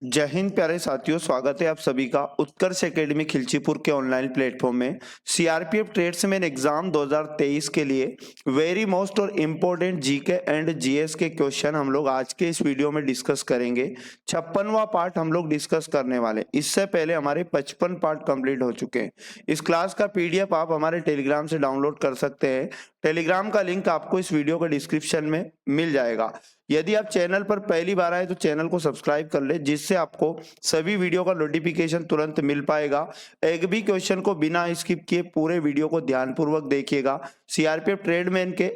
जय हिंद प्यारे साथियों, स्वागत है आप सभी का उत्कर्ष एकेडमी खिलचीपुर के ऑनलाइन प्लेटफॉर्म में। सीआरपीएफ ट्रेड्समैन एग्जाम 2023 के लिए वेरी मोस्ट और इम्पोर्टेंट जीके एंड जीएस के क्वेश्चन हम लोग आज के इस वीडियो में डिस्कस करेंगे। 56वां पार्ट हम लोग डिस्कस करने वाले। इससे पहले हमारे 55 पार्ट कंप्लीट हो चुके हैं। इस क्लास का पीडीएफ आप हमारे टेलीग्राम से डाउनलोड कर सकते हैं। टेलीग्राम का लिंक आपको इस वीडियो के डिस्क्रिप्शन में मिल जाएगा। यदि आप चैनल पर पहली बार आए तो चैनल को सब्सक्राइब कर ले, जिससे आपको सभी वीडियो का नोटिफिकेशन तुरंत मिल पाएगा। एक भी क्वेश्चन को बिना स्किप किए पूरे वीडियो को ध्यानपूर्वक देखिएगा। सीआरपीएफ ट्रेडमैन के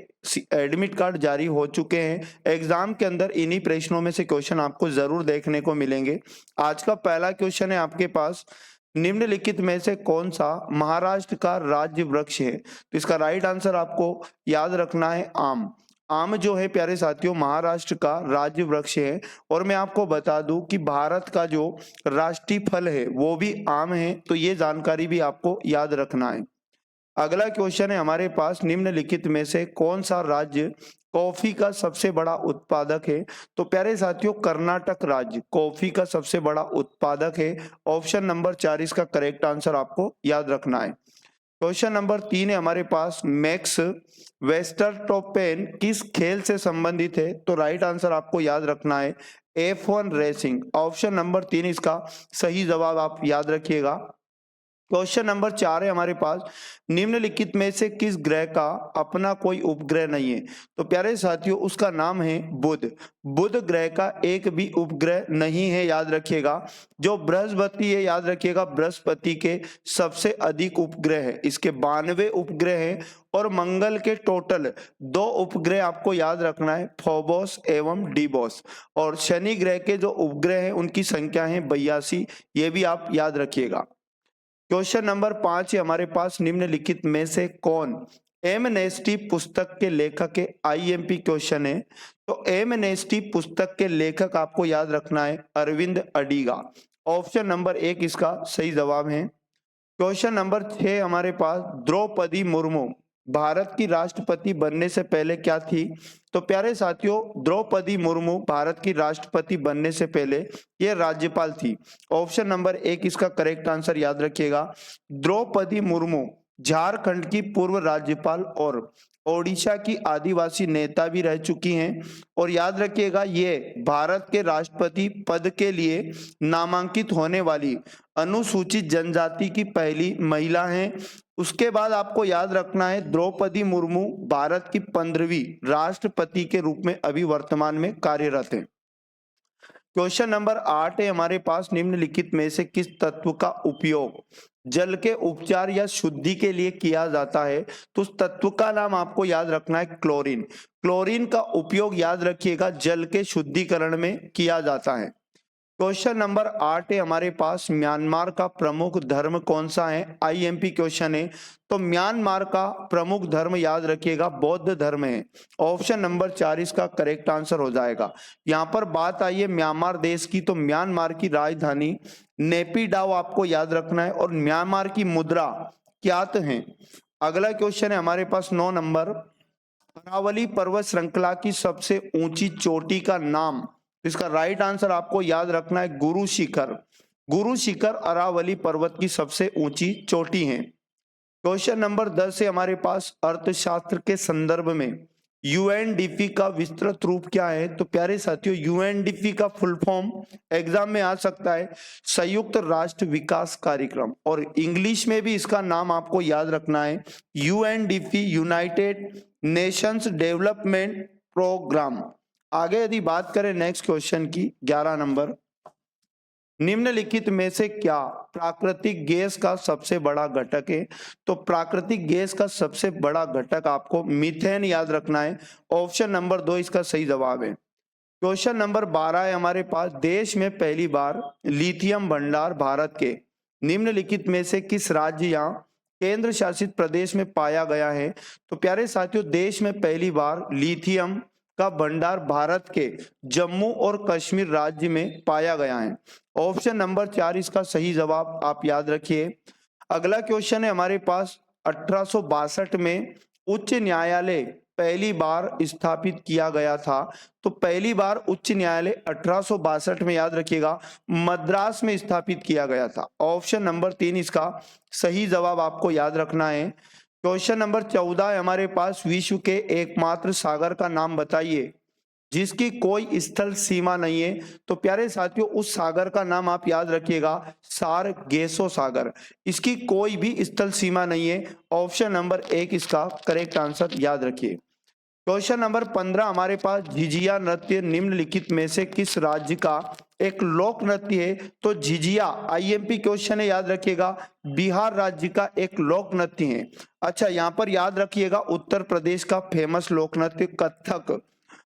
एडमिट कार्ड जारी हो चुके हैं। एग्जाम के अंदर इन्हीं प्रश्नों में से क्वेश्चन आपको जरूर देखने को मिलेंगे। आज का पहला क्वेश्चन है आपके पास, निम्नलिखित में से कौन सा महाराष्ट्र का राज्य वृक्ष है? तो इसका राइट आंसर आपको याद रखना है आम। आम जो है प्यारे साथियों महाराष्ट्र का राज्य वृक्ष है। और मैं आपको बता दूं कि भारत का जो राष्ट्रीय फल है वो भी आम है, तो ये जानकारी भी आपको याद रखना है। अगला क्वेश्चन है हमारे पास, निम्नलिखित में से कौन सा राज्य कॉफी का सबसे बड़ा उत्पादक है? तो प्यारे साथियों कर्नाटक राज्य कॉफी का सबसे बड़ा उत्पादक है। ऑप्शन नंबर 4 इसका करेक्ट आंसर आपको याद रखना है। क्वेश्चन नंबर 3 है हमारे पास, मैक्स वेस्टरस्टैपेन किस खेल से संबंधित है? तो राइट आंसर आपको याद रखना है F1 रेसिंग। ऑप्शन नंबर 3 इसका सही जवाब आप याद रखिएगा। क्वेश्चन नंबर 4 है हमारे पास, निम्नलिखित में से किस ग्रह का अपना कोई उपग्रह नहीं है? तो प्यारे साथियों उसका नाम है बुध। बुध ग्रह का एक भी उपग्रह नहीं है, याद रखिएगा। जो बृहस्पति है, याद रखिएगा बृहस्पति के सबसे अधिक उपग्रह है, इसके 92 उपग्रह हैं। और मंगल के टोटल 2 उपग्रह आपको याद रखना है, फोबोस एवं डीबोस। और शनि ग्रह के जो उपग्रह हैं उनकी संख्या है 82, ये भी आप याद रखिएगा। क्वेश्चन नंबर 5 है हमारे पास, निम्नलिखित में से कौन एमनेस्टी पुस्तक के लेखक है? आईएमपी क्वेश्चन है। तो एमनेस्टी पुस्तक के लेखक आपको याद रखना है अरविंद अडिगा। ऑप्शन नंबर 1 इसका सही जवाब है। क्वेश्चन नंबर 6 हमारे पास, द्रौपदी मुर्मू भारत की राष्ट्रपति बनने से पहले क्या थी? तो प्यारे साथियों द्रौपदी मुर्मू भारत की राष्ट्रपति बनने से पहले ये राज्यपाल थी। ऑप्शन नंबर 1 इसका करेक्ट आंसर याद रखिएगा। द्रौपदी मुर्मू झारखंड की पूर्व राज्यपाल और ओडिशा की आदिवासी नेता भी रह चुकी हैं। और याद रखिएगा ये भारत के राष्ट्रपति पद के लिए नामांकित होने वाली अनुसूचित जनजाति की पहली महिला हैं। उसके बाद आपको याद रखना है द्रौपदी मुर्मू भारत की 15वीं राष्ट्रपति के रूप में अभी वर्तमान में कार्यरत है। क्वेश्चन नंबर 8 है हमारे पास, निम्नलिखित में से किस तत्व का उपयोग जल के उपचार या शुद्धि के लिए किया जाता है? तो उस तत्व का नाम आपको याद रखना है क्लोरीन। क्लोरीन का उपयोग याद रखिएगा जल के शुद्धिकरण में किया जाता है। क्वेश्चन नंबर 8 है हमारे पास, म्यांमार का प्रमुख धर्म कौन सा है? आईएमपी क्वेश्चन है। तो म्यांमार का प्रमुख धर्म याद रखिएगा बौद्ध धर्म है। ऑप्शन नंबर 4 इसका करेक्ट आंसर हो जाएगा। यहाँ पर बात आई है म्यांमार देश की, तो म्यांमार की राजधानी नेपिडाओ आपको याद रखना है। और म्यांमार की मुद्रा क्यात है। अगला क्वेश्चन है हमारे पास 9 नंबर, अरावली पर्वत श्रृंखला की सबसे ऊंची चोटी का नाम? इसका राइट आंसर आपको याद रखना है गुरु शिखर। गुरु शिखर अरावली पर्वत की सबसे ऊंची चोटी है। क्वेश्चन नंबर 10 है हमारे पास, अर्थशास्त्र के संदर्भ में यूएनडीपी का विस्तृत रूप क्या है? तो प्यारे साथियों यूएनडीपी का फुल फॉर्म एग्जाम में आ सकता है संयुक्त राष्ट्र विकास कार्यक्रम, और इंग्लिश में भी इसका नाम आपको याद रखना है UNDP, United Nations development programme. आगे यदि बात करें नेक्स्ट क्वेश्चन की 11 नंबर, निम्नलिखित में से क्या प्राकृतिक गैस का सबसे बड़ा घटक है? तो प्राकृतिक गैस का सबसे बड़ा घटक आपको मीथेन याद रखना है। ऑप्शन नंबर 2 इसका सही जवाब है। क्वेश्चन नंबर 12 है हमारे पास, देश में पहली बार लिथियम भंडार भारत के निम्नलिखित में से किस राज्य या केंद्र शासित प्रदेश में पाया गया है? तो प्यारे साथियों देश में पहली बार लिथियम का भंडार भारत के जम्मू और कश्मीर राज्य में पाया गया है। ऑप्शन नंबर 4 इसका सही जवाब आप याद रखिए। अगला क्वेश्चन है हमारे पास, 1862 में उच्च न्यायालय पहली बार स्थापित किया गया था? तो पहली बार उच्च न्यायालय 1862 में, याद रखिएगा, मद्रास में स्थापित किया गया था। ऑप्शन नंबर 3 इसका सही जवाब आपको याद रखना है। क्वेश्चन नंबर 14 है हमारे पास, विश्व के एकमात्र सागर का नाम बताइए जिसकी कोई स्थल सीमा नहीं है। तो प्यारे साथियों, उस सागर का नाम आप याद रखिएगा, सारगेसो सागर। इसकी कोई भी स्थल सीमा नहीं है। ऑप्शन नंबर 1 इसका करेक्ट आंसर, याद रखिए। क्वेश्चन नंबर 15 हमारे पास, झिझिया नृत्य निम्नलिखित में से किस राज्य का एक लोक नृत्य है? तो झिझिया आईएमपी क्वेश्चन है, याद रखिएगा, बिहार राज्य का एक लोक नृत्य है। अच्छा, यहाँ पर याद रखिएगा उत्तर प्रदेश का फेमस लोक नृत्य कथक,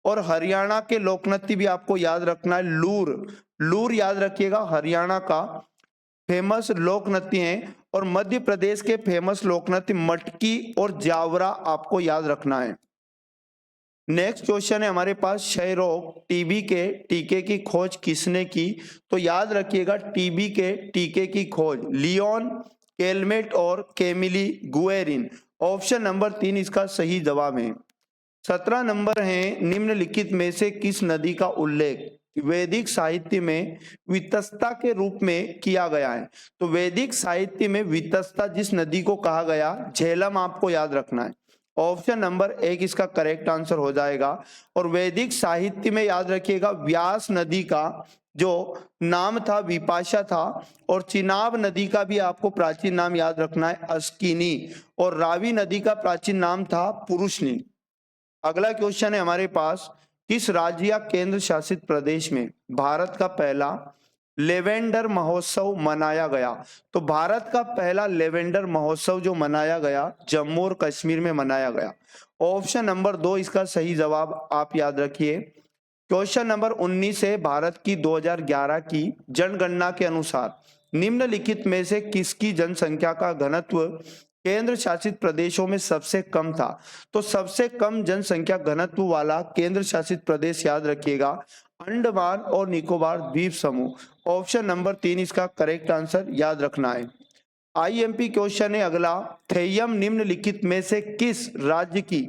और हरियाणा के लोक नृत्य भी आपको याद रखना है, लूर। लूर याद रखिएगा, हरियाणा का फेमस लोक नृत्य है। और मध्य प्रदेश के फेमस लोक नृत्य मटकी और जावरा आपको याद रखना है। नेक्स्ट क्वेश्चन है हमारे पास, क्षय रोग टीबी के टीके की खोज किसने की? तो याद रखिएगा, टीबी के टीके की खोज लियोन केलमेट और केमिली गुएरिन। ऑप्शन नंबर 3 इसका सही जवाब है। 17 नंबर है, निम्नलिखित में से किस नदी का उल्लेख वैदिक साहित्य में वितस्ता के रूप में किया गया है? तो वैदिक साहित्य में वितस्ता जिस नदी को कहा गया, झेलम आपको याद रखना है। ऑप्शन नंबर 1 इसका करेक्ट आंसर हो जाएगा। और वैदिक साहित्य में याद रखिएगा, व्यास नदी का जो नाम था विपाशा था, और चिनाब नदी का भी आपको प्राचीन नाम याद रखना है, अस्किनी, और रावी नदी का प्राचीन नाम था पुरुषनी। अगला क्वेश्चन है हमारे पास, किस राज्य या केंद्र शासित प्रदेश में भारत का पहला लेवेंडर महोत्सव मनाया गया? तो भारत का पहला लेवेंडर महोत्सव जो मनाया गया, जम्मू और कश्मीर में मनाया गया। ऑप्शन नंबर 2 इसका सही जवाब आप याद रखिए। क्वेश्चन नंबर 19 है, भारत की 2011 की जनगणना के अनुसार निम्नलिखित में से किसकी जनसंख्या का घनत्व केंद्र शासित प्रदेशों में सबसे कम था? तो सबसे कम जनसंख्या घनत्व वाला केंद्र शासित प्रदेश याद रखिएगा, अंडमान और निकोबार द्वीप समूह। ऑप्शन नंबर 3 इसका करेक्ट आंसर, याद रखना है। आईएमपी क्वेश्चन है अगला, थेयम निम्नलिखित में से किस राज्य की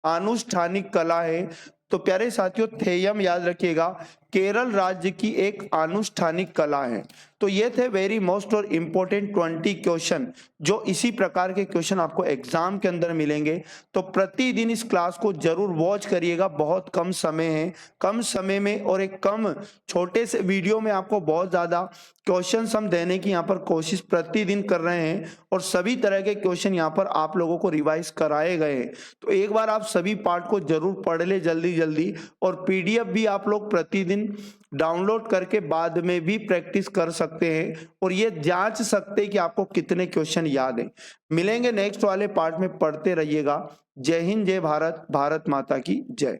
आनुष्ठानिक कला है? तो प्यारे साथियों, थेयम याद रखिएगा, केरल राज्य की एक आनुष्ठानिक कला है। तो ये थे वेरी मोस्ट और इम्पोर्टेंट 20 क्वेश्चन, जो इसी प्रकार के क्वेश्चन आपको एग्जाम के अंदर मिलेंगे। तो प्रतिदिन इस क्लास को जरूर वॉच करिएगा, बहुत कम समय है, कम समय में और एक कम छोटे से वीडियो में आपको बहुत ज्यादा क्वेश्चन हम देने की यहाँ पर कोशिश प्रतिदिन कर रहे हैं, और सभी तरह के क्वेश्चन यहाँ पर आप लोगों को रिवाइज कराए गए हैं। तो एक बार आप सभी पार्ट को जरूर पढ़ ले जल्दी जल्दी, और पीडीएफ भी आप लोग प्रतिदिन डाउनलोड करके बाद में भी प्रैक्टिस कर सकते हैं, और ये जांच सकते हैं कि आपको कितने क्वेश्चन याद हैं। मिलेंगे नेक्स्ट वाले पार्ट में, पढ़ते रहिएगा। जय हिंद, जय भारत, भारत माता की जय।